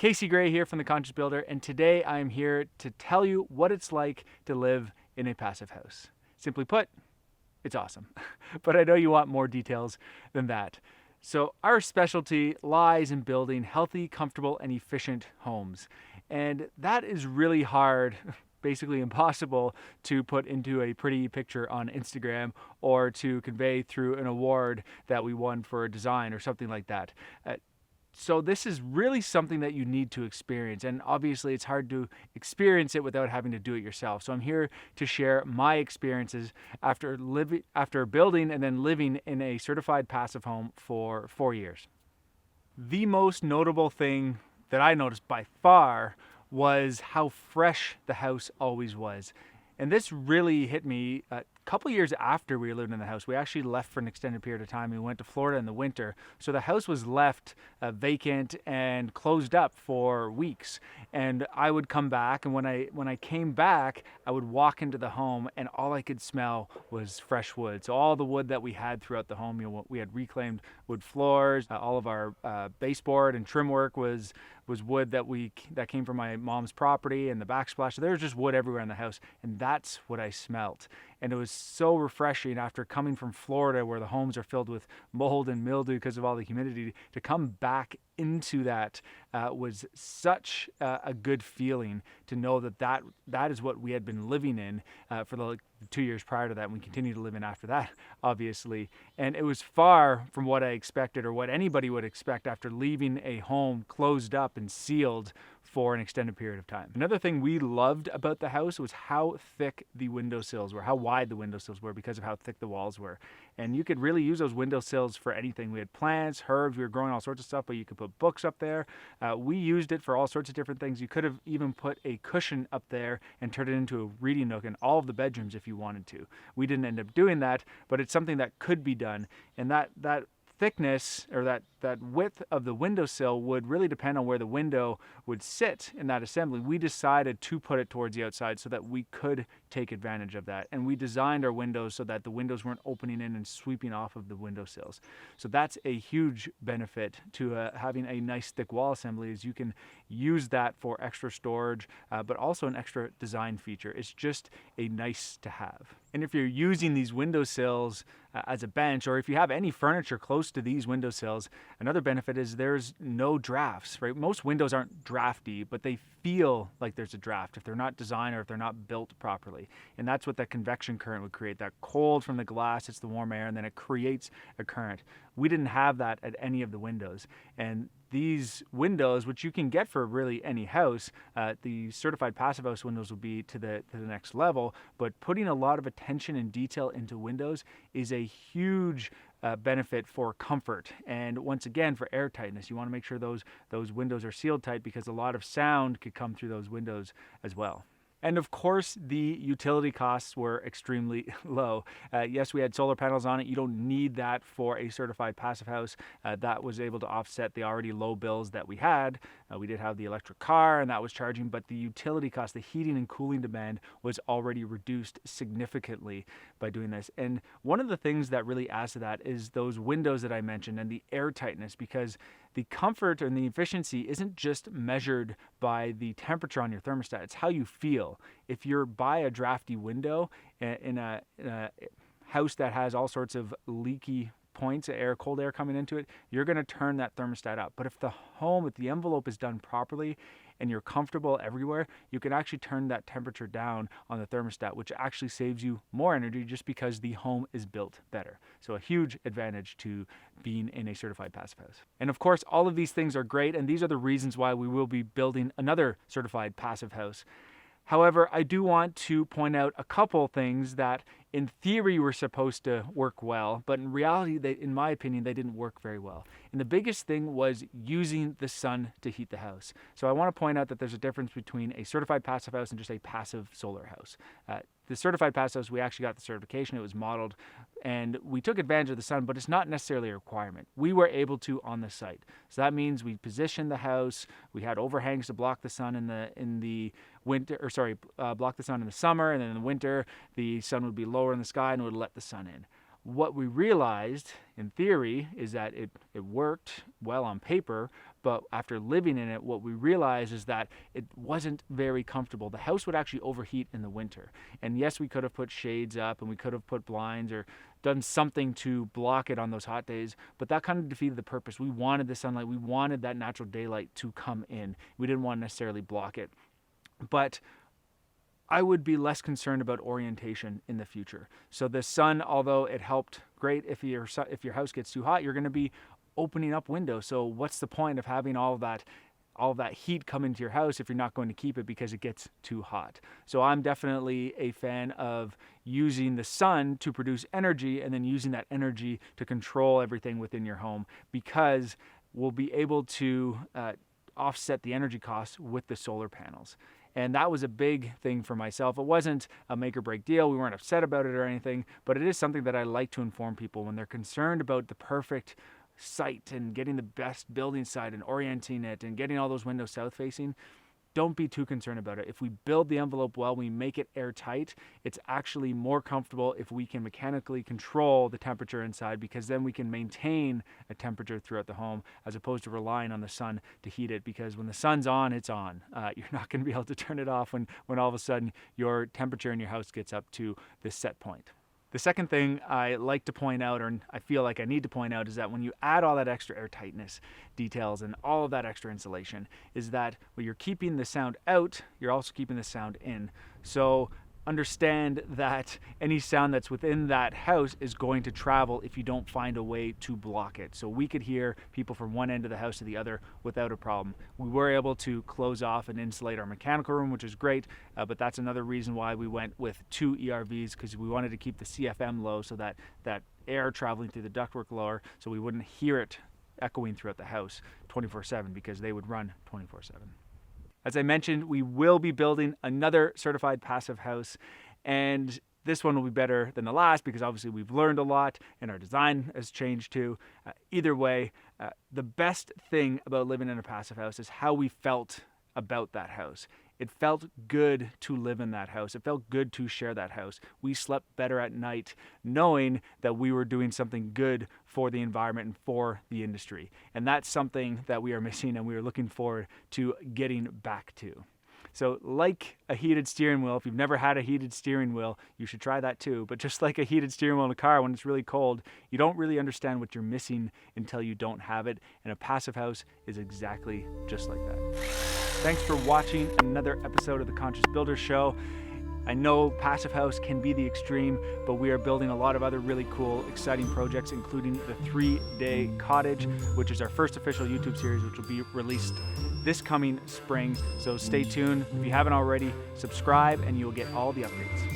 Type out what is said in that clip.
Casey Gray here from The Conscious Builder, and today I'm here to tell you what it's like to live in a passive house. Simply put, it's awesome. But I know you want more details than that. So our specialty lies in building healthy, comfortable, and efficient homes. And that is really hard, basically impossible to put into a pretty picture on Instagram or to convey through an award that we won for a design or something like that. So this is really something that you need to experience, and obviously it's hard to experience it without having to do it yourself. So I'm here to share my experiences after building and then living in a certified passive home for 4 years. The most notable thing that I noticed by far was how fresh the house always was. And this really hit me a couple years after we lived in the house. We actually left for an extended period of time. We went to Florida in the winter. So the house was left vacant and closed up for weeks. And I would come back, and when I came back, I would walk into the home and all I could smell was fresh wood. So all the wood that we had throughout the home, we had reclaimed wood floors. All of our baseboard and trim work was wood that came from my mom's property, and the backsplash. So there was just wood everywhere in the house, and that's what I smelt. And it was so refreshing after coming from Florida, where the homes are filled with mold and mildew because of all the humidity, to come back into that was such a good feeling to know that is what we had been living in for the 2 years prior to that, and we continue to live in after that, obviously. And it was far from what I expected or what anybody would expect after leaving a home closed up and sealed for an extended period of time. Another thing we loved about the house was how thick the windowsills were, how wide the windowsills were because of how thick the walls were. And you could really use those windowsills for anything. We had plants, herbs, we were growing all sorts of stuff, but you could put books up there. We used it for all sorts of different things. You could have even put a cushion up there and turned it into a reading nook in all of the bedrooms if you wanted to. We didn't end up doing that, but it's something that could be done. And that thickness or that width of the windowsill would really depend on where the window would sit in that assembly. We decided to put it towards the outside so that we could take advantage of that. And we designed our windows so that the windows weren't opening in and sweeping off of the windowsills. So that's a huge benefit to having a nice thick wall assembly, is you can use that for extra storage, but also an extra design feature. It's just a nice to have. And if you're using these windowsills as a bench, or if you have any furniture close to these windowsills, another benefit is there's no drafts, right? Most windows aren't drafty, but they feel like there's a draft if they're not designed or if they're not built properly. And that's what that convection current would create. That cold from the glass, it's the warm air, and then it creates a current. We didn't have that at any of the windows. And these windows, which you can get for really any house, the certified passive house windows will be to the next level, but putting a lot of attention and detail into windows is a huge benefit for comfort, and once again for air tightness. You want to make sure those windows are sealed tight, because a lot of sound could come through those windows as well. And of course, the utility costs were extremely low. Yes, we had solar panels on it. You don't need that for a certified passive house. That was able to offset the already low bills that we had. We did have the electric car, and that was charging, but the utility cost, the heating and cooling demand, was already reduced significantly by doing this. And one of the things that really adds to that is those windows that I mentioned and the air tightness, because the comfort and the efficiency isn't just measured by the temperature on your thermostat. It's how you feel. If you're by a drafty window in a house that has all sorts of leaky points, cold air coming into it, you're going to turn that thermostat up. But if the envelope is done properly and you're comfortable everywhere, you can actually turn that temperature down on the thermostat, which actually saves you more energy just because the home is built better. So a huge advantage to being in a certified passive house. And of course, all of these things are great, and these are the reasons why we will be building another certified passive house. However, I do want to point out a couple things that in theory were supposed to work well, but in reality, in my opinion, they didn't work very well. And the biggest thing was using the sun to heat the house. So I want to point out that there's a difference between a certified passive house and just a passive solar house. The certified passive house, we actually got the certification. It was modeled, and we took advantage of the sun, but it's not necessarily a requirement. We were able to on the site. So that means we positioned the house. We had overhangs to block the sun in the winter, block the sun in the summer, and then in the winter, the sun would be lower in the sky and would let the sun in. What we realized in theory is that it worked well on paper, But after living in it, what we realized is that it wasn't very comfortable. The house would actually overheat in the winter. And yes, we could have put shades up and we could have put blinds or done something to block it on those hot days, but that kind of defeated the purpose. We wanted the sunlight. We wanted that natural daylight to come in. We didn't want to necessarily block it. But I would be less concerned about orientation in the future. So the sun, although it helped great, if your house gets too hot, you're going to be opening up windows. So what's the point of having all of that heat come into your house if you're not going to keep it because it gets too hot? So I'm definitely a fan of using the sun to produce energy and then using that energy to control everything within your home, because we'll be able to offset the energy costs with the solar panels. And that was a big thing for myself. It wasn't a make or break deal. We weren't upset about it or anything, but it is something that I like to inform people when they're concerned about the perfect site and getting the best building site and orienting it and getting all those windows south facing. Don't be too concerned about it. If we build the envelope well, we make it airtight, it's actually more comfortable if we can mechanically control the temperature inside, because then we can maintain a temperature throughout the home as opposed to relying on the sun to heat it, because when the sun's on, it's on. You're not going to be able to turn it off when all of a sudden your temperature in your house gets up to this set point. The second thing I like to point out, or I feel like I need to point out, is that when you add all that extra airtightness details and all of that extra insulation, is that when you're keeping the sound out, you're also keeping the sound in. So understand that any sound that's within that house is going to travel if you don't find a way to block it. So we could hear people from one end of the house to the other without a problem. We were able to close off and insulate our mechanical room, which is great, but that's another reason why we went with 2 ERVs, because we wanted to keep the CFM low so that air traveling through the ductwork lower, so we wouldn't hear it echoing throughout the house 24/7, because they would run 24/7. As I mentioned, we will be building another certified passive house, and this one will be better than the last because obviously we've learned a lot and our design has changed too. Either way, the best thing about living in a passive house is how we felt about that house. It felt good to live in that house. It felt good to share that house. We slept better at night knowing that we were doing something good for the environment and for the industry. And that's something that we are missing and we are looking forward to getting back to. So like a heated steering wheel, if you've never had a heated steering wheel, you should try that too. But just like a heated steering wheel in a car, when it's really cold, you don't really understand what you're missing until you don't have it. And a passive house is exactly just like that. Thanks for watching another episode of the Conscious Builder Show. I know passive house can be the extreme, but we are building a lot of other really cool, exciting projects, including the 3-day cottage, which is our first official YouTube series, which will be released this coming spring. So stay tuned. If you haven't already, subscribe and you'll get all the updates.